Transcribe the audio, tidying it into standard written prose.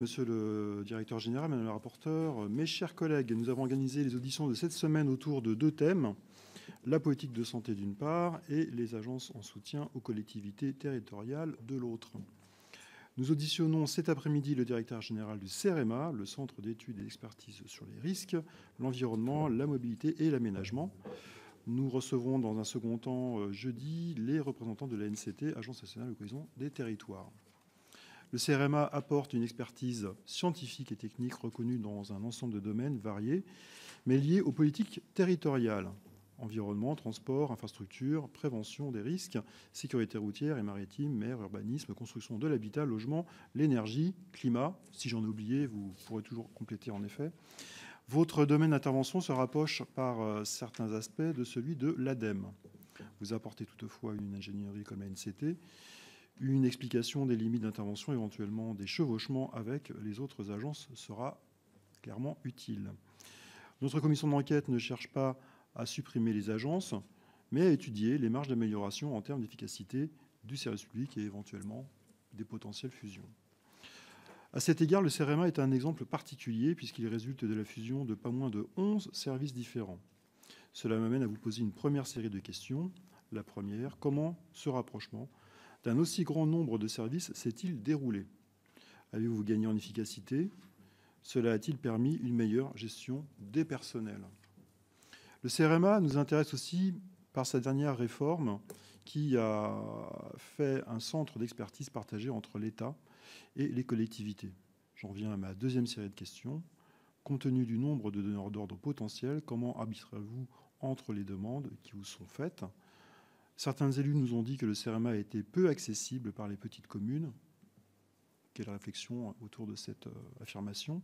Monsieur le directeur général, madame la rapporteure, mes chers collègues, nous avons organisé les auditions de cette semaine autour de deux thèmes, la politique de santé d'une part et les agences en soutien aux collectivités territoriales de l'autre. Nous auditionnons cet après-midi le directeur général du CEREMA, le Centre d'études et d'expertise sur les risques, l'environnement, la mobilité et l'aménagement. Nous recevrons dans un second temps, jeudi, les représentants de l'ANCT, Agence nationale de cohésion des territoires. Le CEREMA apporte une expertise scientifique et technique reconnue dans un ensemble de domaines variés, mais liés aux politiques territoriales. Environnement, transport, infrastructure, prévention des risques, sécurité routière et maritime, mer, urbanisme, construction de l'habitat, logement, l'énergie, climat. Si j'en ai oublié, vous pourrez toujours compléter en effet. Votre domaine d'intervention se rapproche par certains aspects de celui de l'ADEME. Vous apportez toutefois une ingénierie comme l'ANCT, une explication des limites d'intervention, éventuellement des chevauchements avec les autres agences sera clairement utile. Notre commission d'enquête ne cherche pas à supprimer les agences, mais à étudier les marges d'amélioration en termes d'efficacité du service public et éventuellement des potentielles fusions. À cet égard, le CEREMA est un exemple particulier puisqu'il résulte de la fusion de pas moins de 11 services différents. Cela m'amène à vous poser une première série de questions. La première, comment ce rapprochement d'un aussi grand nombre de services s'est-il déroulé? Avez-vous gagné en efficacité? Cela a-t-il permis une meilleure gestion des personnels? Le CEREMA nous intéresse aussi par sa dernière réforme qui a fait un centre d'expertise partagé entre l'État et les collectivités. J'en viens à ma deuxième série de questions. Compte tenu du nombre de donneurs d'ordre potentiels, comment arbitrez-vous entre les demandes qui vous sont faites? Certains élus nous ont dit que le CEREMA a été peu accessible par les petites communes. Quelle réflexion autour de cette affirmation?